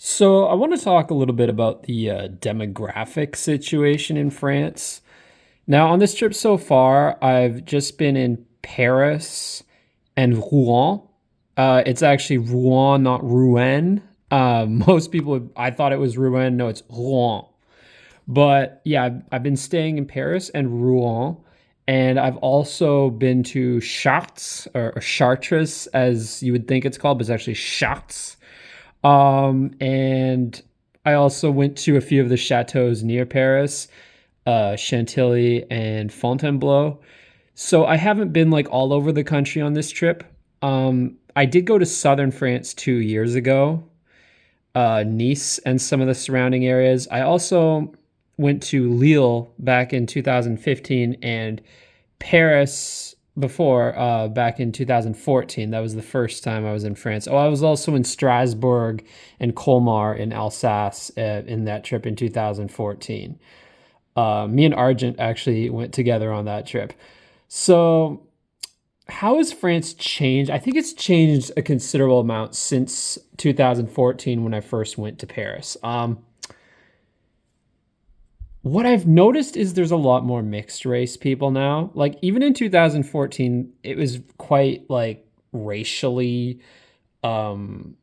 So, I want to talk a little bit about the demographic situation in France. Now, on this trip so far, I've just been in Paris and Rouen. It's actually Rouen, not Rouen. Most people, I thought it was Rouen. No, it's Rouen. But yeah, I've been staying in Paris and Rouen. And I've also been to Chartres or Chartres, as you would think it's called, but it's actually Chartres. And I also went to a few of the chateaus near Paris, Chantilly and Fontainebleau. So I haven't been like all over the country on this trip. I did go to southern France 2 years ago, Nice and some of the surrounding areas. I also went to Lille back in 2015 and Paris before, back in 2014. That was the first time I was in France. Oh, I was also in Strasbourg and Colmar in Alsace in that trip in 2014. Me and Argent actually went together on that trip. So, how has France changed? I think it's changed a considerable amount since 2014 when I first went to Paris. What I've noticed is there's a lot more mixed race people now. Like even in 2014, it was quite like racially um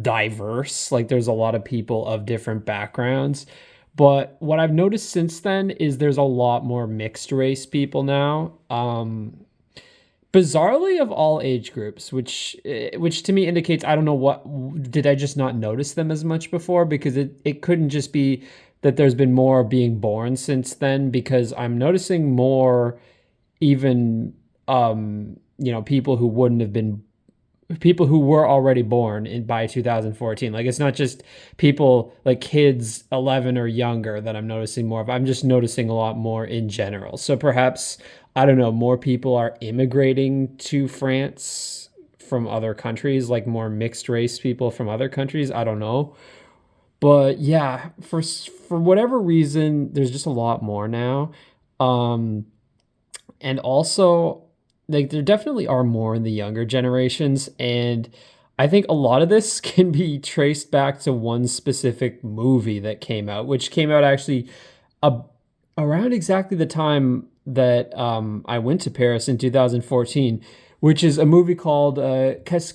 diverse. Like there's a lot of people of different backgrounds. But what I've noticed since then is there's a lot more mixed race people now. Bizarrely of all age groups, which to me indicates I don't know what did I just not notice them as much before because it couldn't just be that there's been more being born since then because I'm noticing more even people who wouldn't have been people who were already born in by 2014. Like it's not just people like kids 11 or younger that I'm noticing more of. I'm just noticing a lot more in general. So perhaps I don't know, more people are immigrating to France from other countries, like more mixed race people from other countries. I don't know. But yeah, for whatever reason, there's just a lot more now. Um and also like there definitely are more in the younger generations and I think a lot of this can be traced back to one specific movie that came out, which came out actually a, around exactly the time that I went to Paris in 2014, which is a movie called Qu'est-ce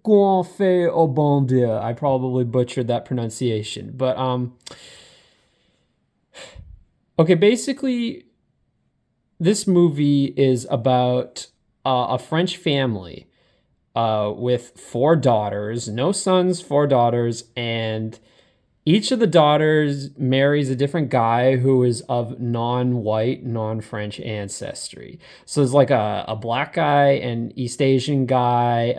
qu'on fait au bon Dieu? I probably butchered that pronunciation, but okay, basically this movie is about a French family with four daughters, no sons, four daughters, and each of the daughters marries a different guy who is of non-white, non-French ancestry. So there's like a black guy, an East Asian guy,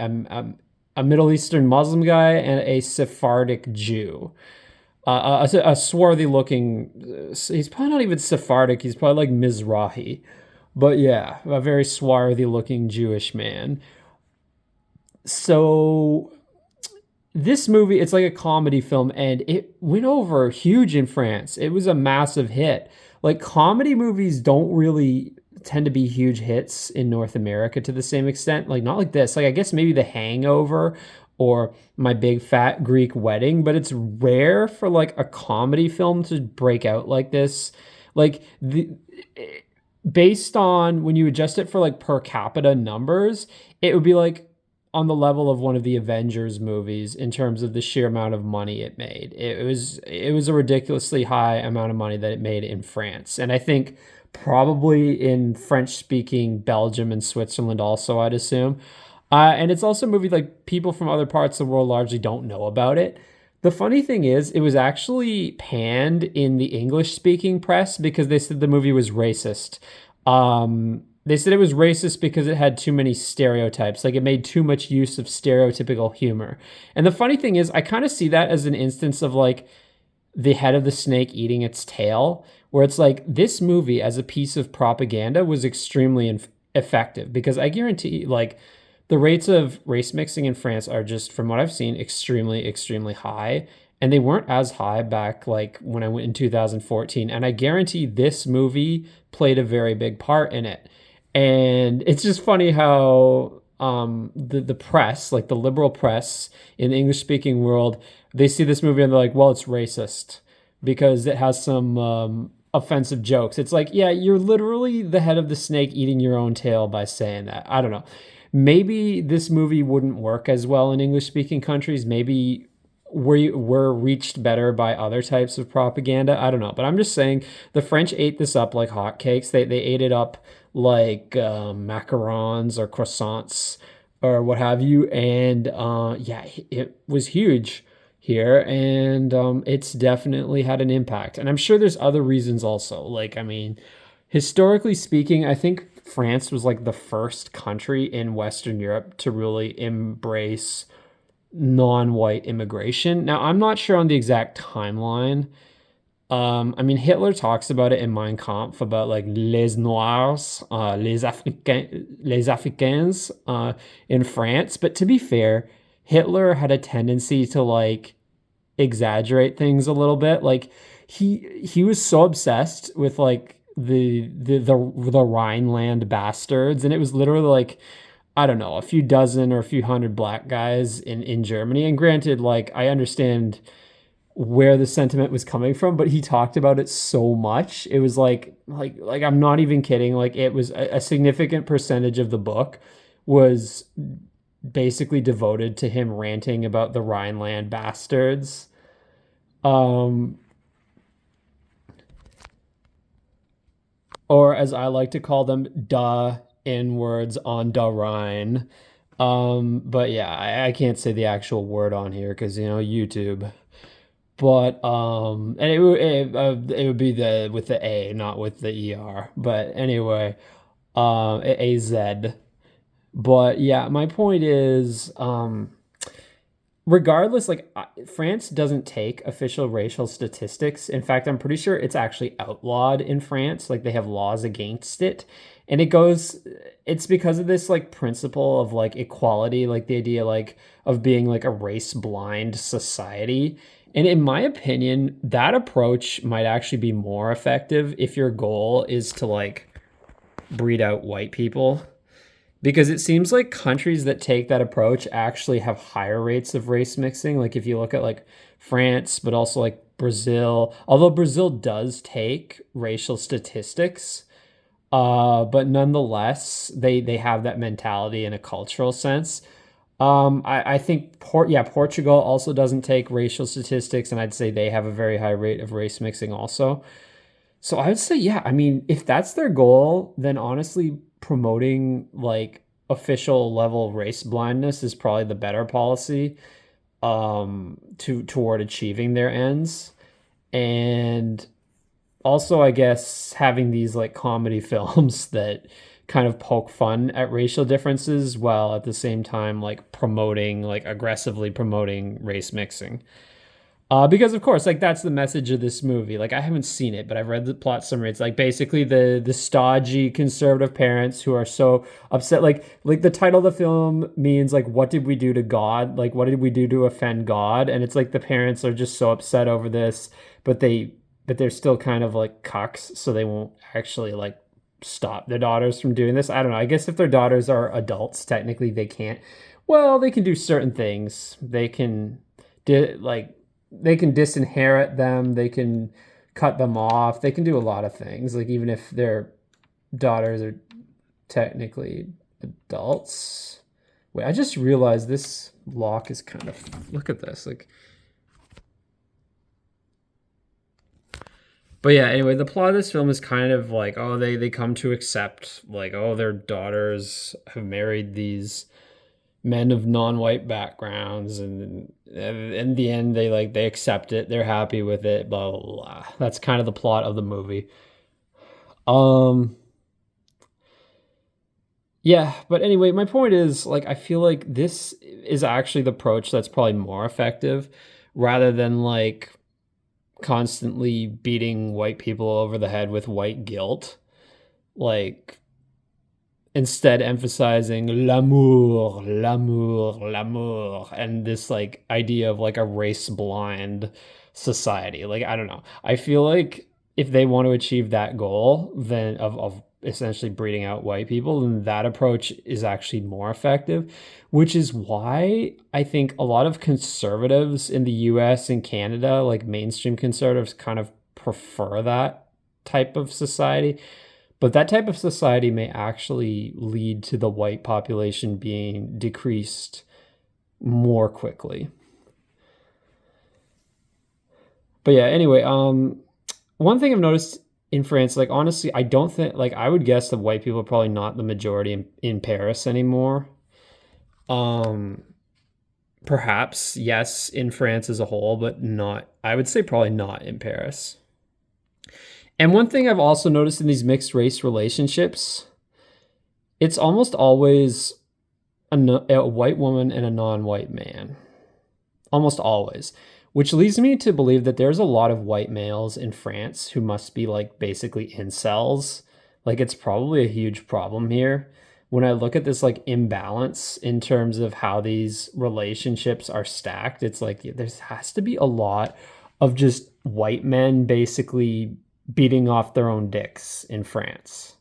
a Middle Eastern Muslim guy, and a Sephardic Jew. A swarthy looking, he's probably not even Sephardic, he's probably like Mizrahi. But yeah, a very swarthy looking Jewish man. So this movie, it's like a comedy film and it went over huge in France. It was a massive hit. Like comedy movies don't really tend to be huge hits in North America to the same extent. Like not like this. Like I guess maybe The Hangover or My Big Fat Greek Wedding, but it's rare for like a comedy film to break out like this. Like the based on when you adjust it for like per capita numbers, it would be like on the level of one of the Avengers movies in terms of the sheer amount of money it made. It was a ridiculously high amount of money that it made in France. And I think probably in French speaking Belgium and Switzerland also, I'd assume. And it's also a movie like people from other parts of the world largely don't know about it. The funny thing is, it was actually panned in the English speaking press because they said the movie was racist. They said it was racist because it had too many stereotypes, like it made too much use of stereotypical humor. And the funny thing is, I kind of see that as an instance of like the head of the snake eating its tail, where it's like this movie as a piece of propaganda was extremely effective because I guarantee like the rates of race mixing in France are just, from what I've seen, extremely, extremely high. And they weren't as high back like when I went in 2014. And I guarantee this movie played a very big part in it. And it's just funny how the press, like the liberal press in the English speaking world, they see this movie and they're like, well, it's racist because it has some offensive jokes. It's like, yeah, you're literally the head of the snake eating your own tail by saying that. I don't know. Maybe this movie wouldn't work as well in English speaking countries. Maybe we're reached better by other types of propaganda. I don't know, but I'm just saying the French ate this up like hotcakes. They ate it up like macarons or croissants or what have you, and yeah, it was huge here, and it's definitely had an impact. And I'm sure there's other reasons also. Like, I mean, historically speaking, I think France was like the first country in Western Europe to really embrace non-white immigration. Now, I'm not sure on the exact timeline. I mean, Hitler talks about it in Mein Kampf about like les Noirs, les Africains, in France. But to be fair, Hitler had a tendency to like exaggerate things a little bit. Like he was so obsessed with like the Rhineland bastards, and it was literally like I don't know, a few dozen or a few hundred black guys in Germany. And granted, like I understand where the sentiment was coming from, but he talked about it so much. It was like I'm not even kidding. Like it was a significant percentage of the book was basically devoted to him ranting about the Rhineland bastards. Um, or as I like to call them, da in words on da Rhine. But yeah, I can't say the actual word on here because YouTube. But and it would be the with the A, not with the ER. But anyway, AZ. But yeah, my point is, regardless, like France doesn't take official racial statistics. In fact, I'm pretty sure it's actually outlawed in France. Like they have laws against it. And it's because of this like principle of like equality, like the idea like of being like a race blind society. And in my opinion, that approach might actually be more effective if your goal is to like breed out white people, because it seems like countries that take that approach actually have higher rates of race mixing. Like if you look at like France, but also like Brazil, although Brazil does take racial statistics, but nonetheless, they have that mentality in a cultural sense. I think Portugal also doesn't take racial statistics, and I'd say they have a very high rate of race mixing also. So I would say, yeah, I mean, if that's their goal, then honestly, promoting like official level race blindness is probably the better policy toward achieving their ends. And also, I guess having these like comedy films that kind of poke fun at racial differences while at the same time like promoting like aggressively promoting race mixing. Because of course, like that's the message of this movie. Like I haven't seen it, but I've read the plot summary. It's like basically the stodgy conservative parents who are so upset. Like the title of the film means like what did we do to God? Like what did we do to offend God? And it's like the parents are just so upset over this, but they're still kind of like cucks, so they won't actually like stop their daughters from doing this. I don't know. I guess if their daughters are adults, technically they can't. Well, they can do certain things. Like they can disinherit them, they can cut them off, they can do a lot of things, like even if their daughters are technically adults. Wait, I just realized this lock is kind of, look at this, like, but yeah, anyway, the plot of this film is kind of like, oh, they come to accept like, oh, their daughters have married these men of non-white backgrounds, and in the end they accept it, they're happy with it, blah blah blah. That's kind of the plot of the movie. um yeah, but anyway, my point is like I feel like this is actually the approach that's probably more effective rather than like constantly beating white people over the head with white guilt. Like instead emphasizing l'amour, and this like idea of like a race blind society. Like I don't know. I feel like if they want to achieve that goal, then of essentially breeding out white people, then that approach is actually more effective, which is why I think a lot of conservatives in the US and Canada, like mainstream conservatives, kind of prefer that type of society. But that type of society may actually lead to the white population being decreased more quickly. But yeah, anyway, one thing I've noticed in France, like honestly, I don't think like I would guess that white people are probably not the majority in Paris anymore. Um, Perhaps yes in France as a whole, but not. I would say probably not in Paris. And one thing I've also noticed in these mixed race relationships, it's almost always a white woman and a non-white man. Almost always. Which leads me to believe that there's a lot of white males in France who must be like basically incels. Like it's probably a huge problem here. When I look at this like imbalance in terms of how these relationships are stacked, it's like there has to be a lot of just white men basically beating off their own dicks in France.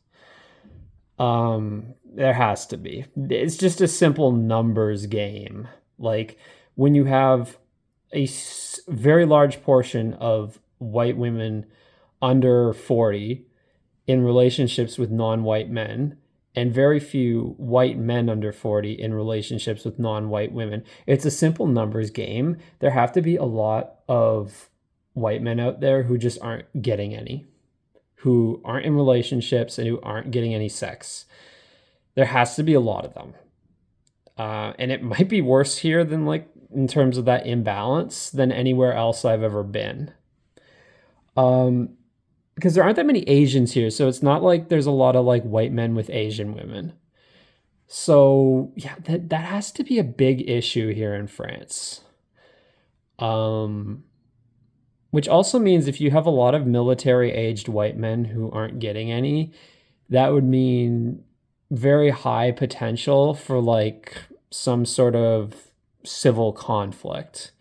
There has to be. It's just a simple numbers game. Like when you have a very large portion of white women under 40 in relationships with non-white men and very few white men under 40 in relationships with non-white women. It's a simple numbers game. There have to be a lot of white men out there who just aren't getting any, who aren't in relationships and who aren't getting any sex. There has to be a lot of them. And it might be worse here than like in terms of that imbalance than anywhere else I've ever been. Because there aren't that many Asians here, so it's not like there's a lot of like white men with Asian women. So yeah, that has to be a big issue here in France. Which also means if you have a lot of military aged white men who aren't getting any, that would mean very high potential for like some sort of civil conflict.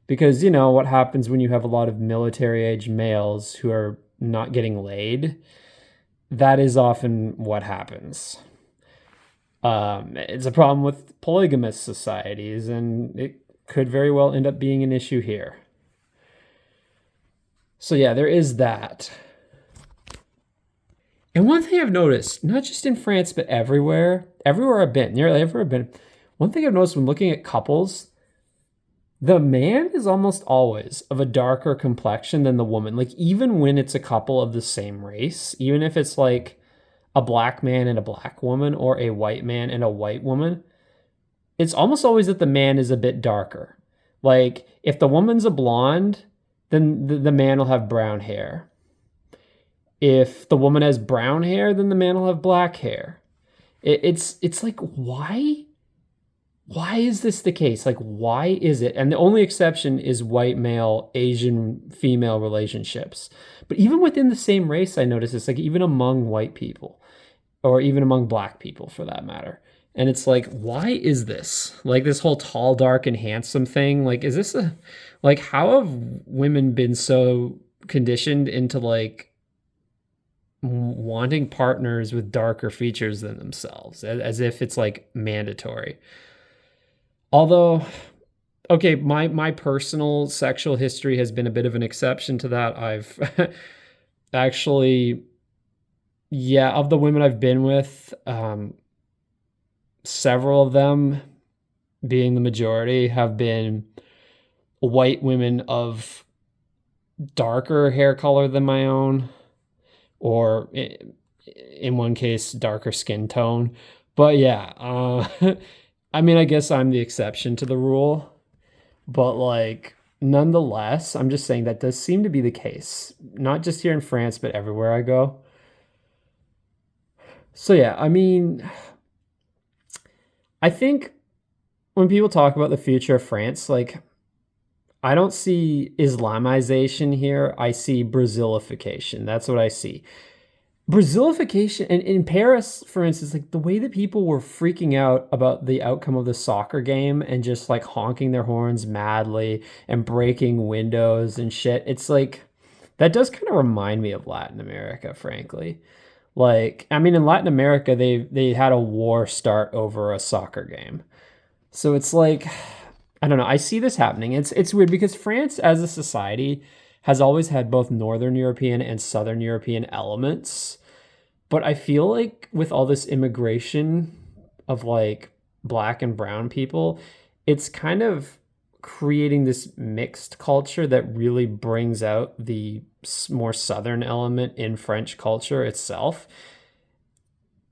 Because, you know, what happens when you have a lot of military age males who are not getting laid? That is often what happens. It's a problem with polygamous societies, and it could very well end up being an issue here. So, yeah, there is that. And one thing I've noticed, not just in France, but everywhere I've been, nearly everywhere I've been, one thing I've noticed when looking at couples, the man is almost always of a darker complexion than the woman. Like, even when it's a couple of the same race, even if it's like a black man and a black woman or a white man and a white woman, it's almost always that the man is a bit darker. Like, if the woman's a blonde, then the man will have brown hair. If the woman has brown hair, then the man will have black hair. It's like, why? Why is this the case? Like, why is it? And the only exception is white male, Asian female relationships. But even within the same race, I notice this, like even among white people or even among black people for that matter. And it's like, why is this? Like this whole tall, dark, and handsome thing. Like, is this like, how have women been so conditioned into like wanting partners with darker features than themselves as if it's like mandatory? Although, okay, my personal sexual history has been a bit of an exception to that. I've actually, yeah, of the women I've been with, several of them, being the majority, have been white women of darker hair color than my own, or in one case, darker skin tone. But yeah, I mean, I guess I'm the exception to the rule, but like, nonetheless, I'm just saying that does seem to be the case, not just here in France, but everywhere I go. So yeah, I mean, I think when people talk about the future of France, like, I don't see Islamization here. I see Brazilification. That's what I see. Brazilification, and in Paris, for instance, like the way that people were freaking out about the outcome of the soccer game and just like honking their horns madly and breaking windows and shit. It's like that does kind of remind me of Latin America, frankly. Like, I mean, in Latin America, they had a war start over a soccer game. So it's like, I don't know. I see this happening. It's weird because France as a society has always had both Northern European and Southern European elements. But I feel like with all this immigration of like black and brown people, it's kind of creating this mixed culture that really brings out the more southern element in French culture itself.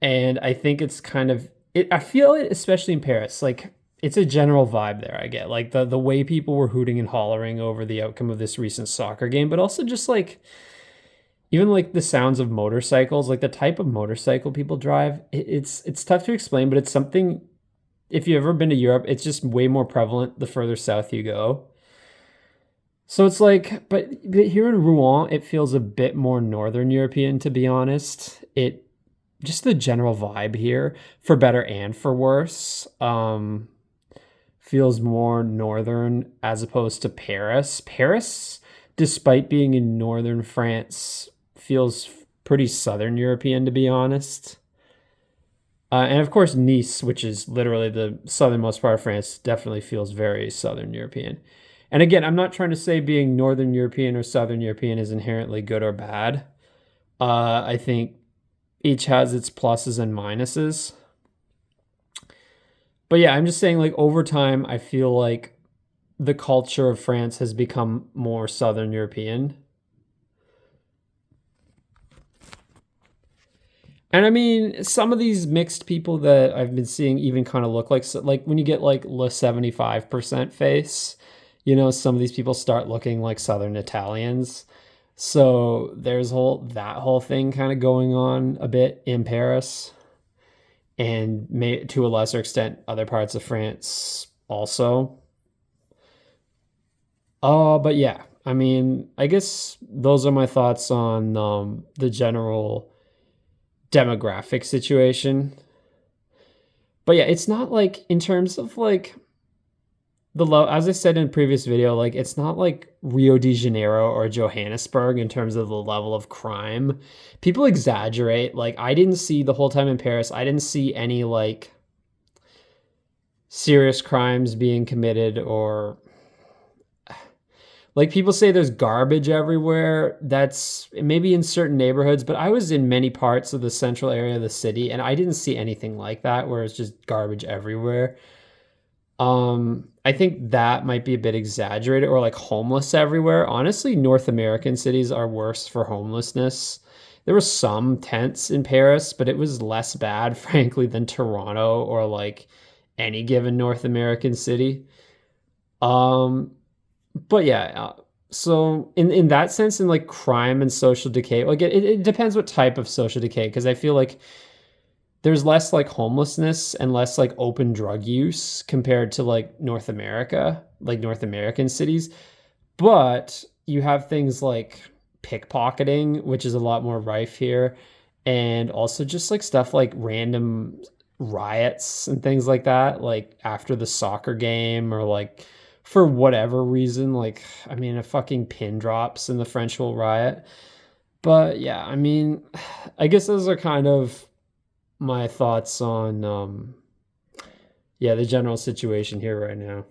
And I think it's kind of I feel it especially in Paris. Like it's a general vibe there I get. Like the way people were hooting and hollering over the outcome of this recent soccer game, but also just like even like the sounds of motorcycles, like the type of motorcycle people drive, it's tough to explain, but it's something if you've ever been to Europe, it's just way more prevalent the further south you go. So it's like, but here in Rouen, it feels a bit more Northern European, to be honest. It just the general vibe here, for better and for worse, feels more northern as opposed to Paris. Paris, despite being in northern France, feels pretty southern European, to be honest. And of course, Nice, which is literally the southernmost part of France, definitely feels very southern European. And again, I'm not trying to say being northern European or southern European is inherently good or bad. I think each has its pluses and minuses. But yeah, I'm just saying, like, over time, I feel like the culture of France has become more southern European. And I mean, some of these mixed people that I've been seeing even kind of look like, so, like when you get like the 75% face, some of these people start looking like Southern Italians. So there's that whole thing kind of going on a bit in Paris and to a lesser extent other parts of France also. But yeah, I mean, I guess those are my thoughts on the general demographic situation. But yeah, it's not like in terms of like the low, as I said in a previous video, like it's not like Rio de Janeiro or Johannesburg in terms of the level of crime. People exaggerate. Like I didn't see the whole time in Paris, I didn't see any like serious crimes being committed or like people say there's garbage everywhere. That's maybe in certain neighborhoods, but I was in many parts of the central area of the city and I didn't see anything like that where it's just garbage everywhere. I think that might be a bit exaggerated or like homeless everywhere. Honestly, North American cities are worse for homelessness. There were some tents in Paris, but it was less bad, frankly, than Toronto or like any given North American city. Um, but yeah, so in that sense, in like crime and social decay, like it depends what type of social decay, because I feel like there's less like homelessness and less like open drug use compared to like North America, like North American cities. But you have things like pickpocketing, which is a lot more rife here, and also just like stuff like random riots and things like that, like after the soccer game or like for whatever reason, like I mean, a fucking pin drops and the French will riot. But yeah, I mean, I guess those are kind of my thoughts on yeah, the general situation here right now.